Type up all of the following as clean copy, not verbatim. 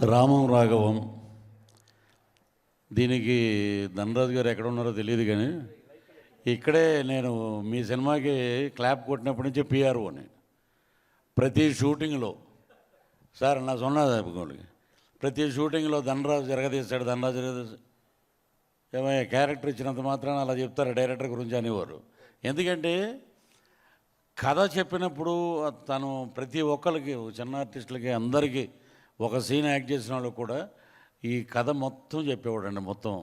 రామం రాఘవం. దీనికి ధనరాజు గారు ఎక్కడ ఉన్నారో తెలియదు, కానీ ఇక్కడే నేను మీ సినిమాకి క్లాప్ కొట్టినప్పటి నుంచి పిఆర్ఓని ప్రతి షూటింగ్లో సార్ నా సొన్నది ప్రతి షూటింగ్లో ధనరాజు జరగదీస్తాడు, ధనరాజు జరగదీస్తాడు. ఏమయ్యా క్యారెక్టర్ ఇచ్చినంత మాత్రాన అలా చెప్తారు డైరెక్టర్ గురించి అనేవారు. ఎందుకంటే కథ చెప్పినప్పుడు తను ప్రతి ఒక్కరికి, చిన్న ఆర్టిస్టులకి, అందరికీ ఒక సీన్ యాక్ట్ చేసిన వాళ్ళకి కూడా ఈ కథ మొత్తం చెప్పేవాడండి. మొత్తం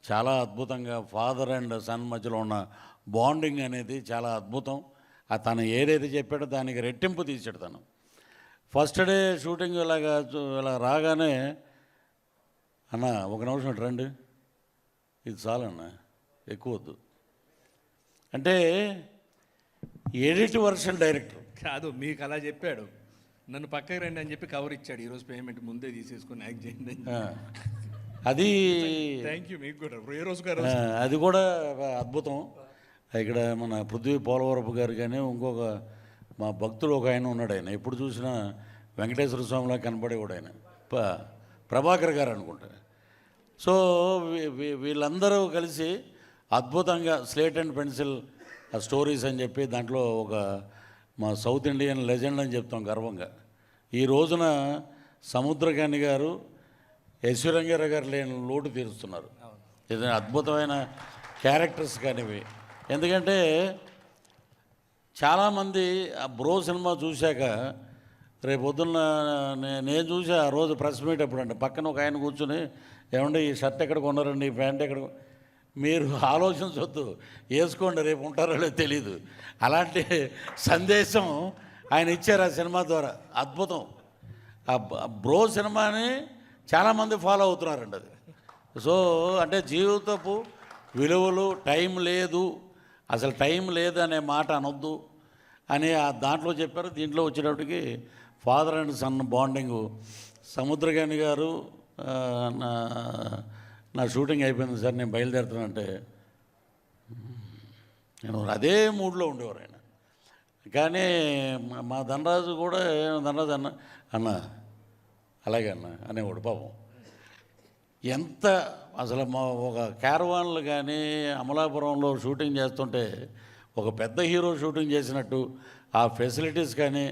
చాలా అద్భుతంగా ఫాదర్ అండ్ సన్ మధ్యలో ఉన్న బాండింగ్ అనేది చాలా అద్భుతం. తను ఏదైతే చెప్పాడో దానికి రెట్టింపు తీసాడు తను. ఫస్ట్ డే షూటింగ్ ఇలా రాగానే, అన్న ఒక నిమిషం రండి, ఇది చాలన్న, ఎక్కువ వద్దు అంటే ఎడిట్ వర్షన్ డైరెక్టర్ కాదు, మీకు అలా చెప్పాడు, నన్ను పక్కకి రండి అని చెప్పి కవర్ ఇచ్చాడు. ఈరోజు పేమెంట్ ముందే తీసేసుకొని యాక్ట్ చేయండి. అది థ్యాంక్ యూ మీకు కూడా. ఏ రోజు గారు అది కూడా అద్భుతం. ఇక్కడ మన పృథ్వీ పోలవరపు గారు కానీ ఇంకొక మా భక్తుడు ఒక ఆయన ఉన్నాడు. ఆయన ఎప్పుడు చూసినా వెంకటేశ్వర స్వామిలా కనపడేవాడు ఆయన, ప్రభాకర్ గారు అనుకుంటా. సో వీళ్ళందరూ కలిసి అద్భుతంగా స్లేట్ అండ్ పెన్సిల్ స్టోరీస్ అని చెప్పి దాంట్లో ఒక మా సౌత్ ఇండియన్ లెజెండ్ అని చెప్తాం గర్వంగా. ఈ రోజున సముద్రకాని గారు, యశ్వరంగారావు గారు లేని లోటు తీరుస్తున్నారు. ఇది అద్భుతమైన క్యారెక్టర్స్ కానివి. ఎందుకంటే చాలామంది ఆ బ్రో సినిమా చూశాక రేపొద్దున్న నేను చూసి ఆ రోజు ప్రెస్ మీట్ అప్పుడు అంటే పక్కన ఒక ఆయన కూర్చొని, ఏమంటే ఈ షర్ట్ ఎక్కడ కొన్నారండి, ఈ ప్యాంట్ ఎక్కడ, మీరు ఆలోచించవద్దు, వేసుకోండి, రేపు ఉంటారో లేదో తెలీదు. అలాంటి సందేశం ఆయన ఇచ్చారు ఆ సినిమా ద్వారా. అద్భుతం. ఆ బ్రో సినిమాని చాలామంది ఫాలో అవుతున్నారండి. అది సో అంటే జీవితపు విలువలు, టైం లేదు, అసలు టైం లేదు అనే మాట అనొద్దు అని దాంట్లో చెప్పారు. దీంట్లో వచ్చేటప్పటికి father and son bonding. Samuthirakani గారు నా షూటింగ్ అయిపోయింది సార్, నేను బయలుదేరుతానంటే నేను అదే మూడ్లో ఉండేవారు ఆయన. కానీ మా ధనరాజు కూడా, ధనరాజు అన్న అలాగే అన్న అనేవాడు పాపం. ఎంత అసలు మా ఒక క్యారవాన్లు కానీ అమలాపురంలో షూటింగ్ చేస్తుంటే ఒక పెద్ద హీరో షూటింగ్ చేసినట్టు ఆ ఫెసిలిటీస్ కానీ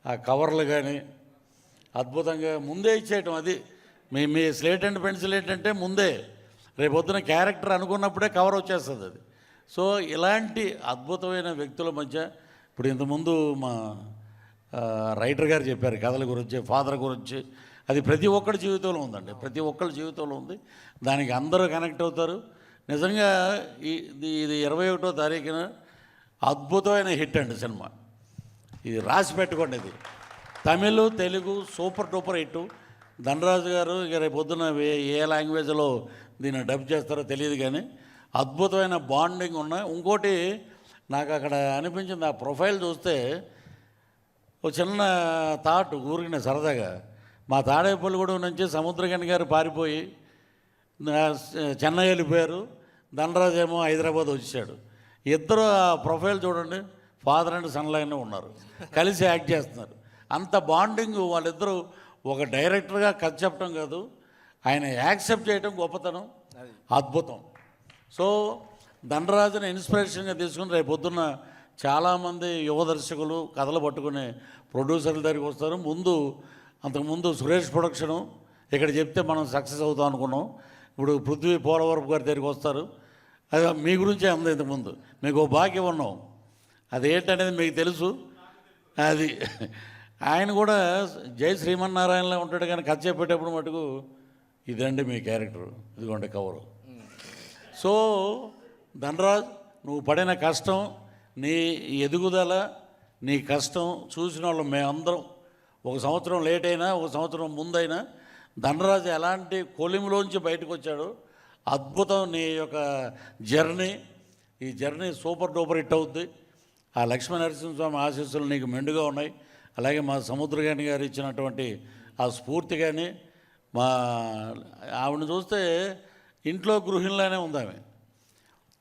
ఆ కవర్లు కానీ అద్భుతంగా ముందే ఇచ్చేయటం. అది మీ స్లేట్ అండ్ పెన్సిల్ ఏంటంటే ముందే రేపొద్దున క్యారెక్టర్ అనుకున్నప్పుడే కవర్ వచ్చేస్తుంది అది. సో ఇలాంటి అద్భుతమైన వ్యక్తుల మధ్య ఇప్పుడు ఇంతకుముందు మా రైటర్ గారు చెప్పారు కథల గురించి, ఫాదర్ గురించి. అది ప్రతి ఒక్కరి జీవితంలో ఉందండి, ప్రతి ఒక్కరి జీవితంలో ఉంది. దానికి అందరూ కనెక్ట్ అవుతారు. నిజంగా ఇది 21వ తారీఖున అద్భుతమైన హిట్ అండి సినిమా. ఇది రాసి పెట్టుకోండి. ఇది Tamil, Telugu super duper hit. Dhanraj గారు ఇక రేపు పొద్దున ఏ లాంగ్వేజ్లో దీన్ని డబ్ చేస్తారో తెలియదు, కానీ అద్భుతమైన బాండింగ్ ఉన్నాయి. ఇంకోటి నాకు అక్కడ అనిపించింది, ఆ ప్రొఫైల్ చూస్తే ఒక చిన్న థాట్ ఊరికిన సరదాగా, మా తాడేపల్లిగూడెం నుంచి సముద్రకాని గారు పారిపోయి చెన్నై వెళ్ళిపోయారు, ధనరాజు ఏమో హైదరాబాద్ వచ్చాడు. ఇద్దరు ఆ ప్రొఫైల్ చూడండి, ఫాదర్ అండ్ సన్ లైన్ ఉన్నారు, కలిసి యాక్ట్ చేస్తున్నారు. అంత బాండింగ్ వాళ్ళిద్దరూ. ఒక డైరెక్టర్గా కథ చెప్పడం కాదు, ఆయన యాక్సెప్ట్ చేయడం గొప్పతనం, అద్భుతం. సో ధనరాజుని ఇన్స్పిరేషన్గా తీసుకుని రేపు పొద్దున్న చాలామంది యువ దర్శకులు కథలు పట్టుకునే ప్రొడ్యూసర్ల దగ్గరికి వస్తారు. అంతకుముందు సురేష్ ప్రొడక్షను ఇక్కడ చెప్తే మనం సక్సెస్ అవుతాం అనుకున్నాం. ఇప్పుడు పృథ్వీ పోలవరపు గారి దగ్గరికి వస్తారు. అది మీ గురించే ఉంది. ఇంతకుముందు మీకు భాగ్యం ఉన్నాం, అదేంటనేది మీకు తెలుసు. అది ఆయన కూడా జై శ్రీమన్నారాయణలో ఉంటాడు, కానీ కథ చెప్పేటప్పుడు మటుకు ఇదండి మీ క్యారెక్టర్, ఇదిగోండి కవరు. సో ధనరాజ్, నువ్వు పడిన కష్టం, నీ ఎదుగుదల, నీ కష్టం చూసిన వాళ్ళు మేమందరం, ఒక సంవత్సరం లేట్ అయినా, ఒక సంవత్సరం ముందైనా ధనరాజు ఎలాంటి కొలిమిలోంచి బయటకు వచ్చాడు. అద్భుతం నీ యొక్క జర్నీ. ఈ జర్నీ సూపర్ డూపర్ హిట్ అవుద్ది. ఆ లక్ష్మీ నరసింహస్వామి ఆశీస్సులు నీకు మెండుగా ఉన్నాయి. అలాగే మా సముద్రకాని గారు ఇచ్చినటువంటి ఆ స్ఫూర్తి కానీ, మా ఆవిడని చూస్తే ఇంట్లో గృహిణిలానే ఉంది ఆమె.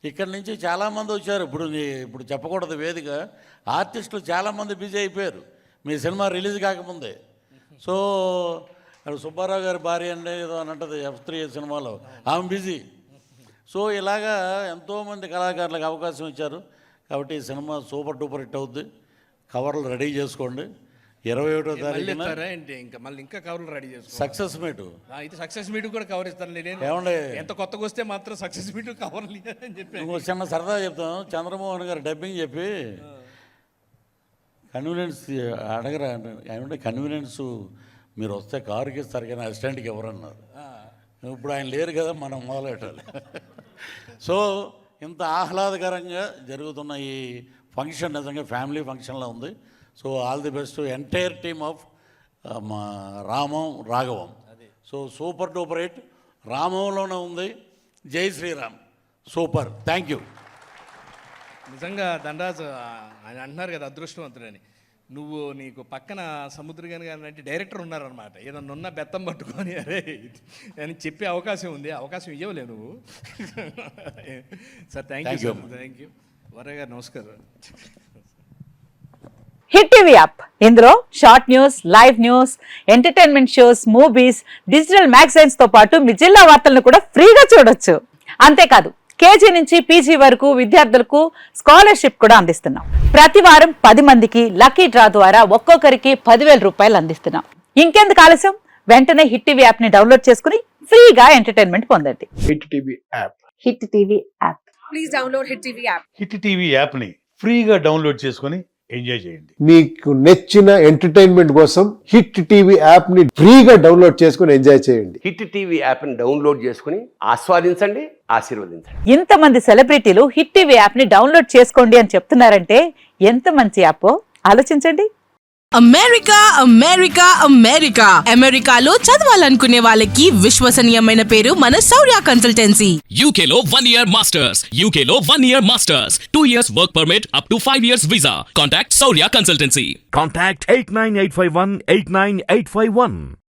ఇక్కడి నుంచి చాలామంది వచ్చారు. ఇప్పుడు చెప్పకూడదు వేదిక, ఆర్టిస్టులు చాలామంది బిజీ అయిపోయారు మీ సినిమా రిలీజ్ కాకముందే. సో అక్కడ సుబ్బారావు గారి భార్య అండి ఏదో అని అంటది F3 సినిమాలో, ఆమె బిజీ. సో ఇలాగా ఎంతోమంది కళాకారులకు అవకాశం ఇచ్చారు. కాబట్టి ఈ సినిమా సూపర్ డూపర్ హిట్ అవుద్ది. కవర్లు రెడీ చేసుకోండి. 21వ తారీఖున ఇంకా మళ్ళీ ఇంకా కవర్లు రెడీ చేసుకో. సక్సెస్ మీట్ అయితే సక్సెస్ మీట్ కూడా కవర్ ఇస్తాను నేను. ఏమండి, ఎంత కొత్తగా వస్తే మాత్రం సక్సెస్ మీట్ కవర్లు అని చెప్పి ఇంకో చిన్న సరదా చెప్తాను. చంద్రమోహన్ గారు డబ్బింగ్ చెప్పి కన్వీనియన్స్ అడగరా ఏమంటే కన్వీనియన్స్ మీరు వస్తే కారుకి ఇస్తారు కానీ అసిస్టెంట్కి ఎవరన్నారు. ఇప్పుడు ఆయన లేరు కదా, మనం మొదలెట్టాలి. సో ఇంత ఆహ్లాదకరంగా జరుగుతున్న ఈ ఫంక్షన్ నిజంగా ఫ్యామిలీ ఫంక్షన్లా ఉంది. So all the best entire team of మా రామం రాఘవం. సో సూపర్ డూపర్ హిట్ రామంలోనే ఉంది. జై శ్రీరామ్. సూపర్. Thank you. నిజంగా ధనరాజు ఆయన అంటున్నారు కదా అదృష్టవంతుడని. నువ్వు నీకు పక్కన సముద్రగాని గారు అంటే డైరెక్టర్ ఉన్నారనమాట. ఏదన్నా ఉన్న బెత్తం పట్టుకొని అరే అని చెప్పే అవకాశం ఉంది. అవకాశం ఇవ్వలేవు నువ్వు. Sir thank you sir. Thank you. Varayya garu నమస్కారం. హిట్ టీవీ యాప్, ఇందులో short news, live news, entertainment shows, movies, digital magazines తో పాటు మీ జిల్లా వార్తలను కూడా ఫ్రీగా చూడొచ్చు. అంతేకాదు కేజీ నుంచి పీజీ వరకు విద్యార్థులకు స్కాలర్షిప్ కూడా అందిస్తున్నాం. ప్రతి వారం 10 మందికి లక్కీ డ్రా ద్వారా ఒక్కొక్కరికి 10,000 రూపాయలు అందిస్తున్నాం. ఇంకెందుకు ఆలస్యం, వెంటనే హిట్ టీవీ యాప్ ని డౌన్లోడ్ చేసుకుని ఫ్రీగా ఎంటర్టైన్మెంట్ పొందండి. Hit TV app. Hit TV app. Please download Hit TV app. Hit TV యాప్ని ఫ్రీగా డౌన్లోడ్ చేసుకొని ఎంజాయ్ చేయండి. మీకు నచ్చిన ఎంటర్టైన్మెంట్ కోసం హిట్ టీవీ యాప్ ని ఫ్రీగా డౌన్లోడ్ చేసుకుని ఎంజాయ్ చేయండి. హిట్ టీవీ యాప్ని డౌన్లోడ్ చేసుకుని ఆస్వాదించండి, ఆశీర్వదించండి. ఇంతమంది సెలబ్రిటీలు హిట్ టీవీ యాప్ ని డౌన్లోడ్ చేసుకోండి అని చెప్తున్నారంటే ఎంత మంచి యాప్ ఆలోచించండి. అమెరికా అమెరికా అమెరికా అమెరికాలో చదవాలనుకునే వాళ్ళకి విశ్వసనీయమైన పేరు మన శౌర్య కన్సల్టెన్సీ. UK లో 1 year masters, UK లో 1 year masters, 2 years work permit up to 5 years visa. Contact Saurya Consultancy. Contact 89851 89851.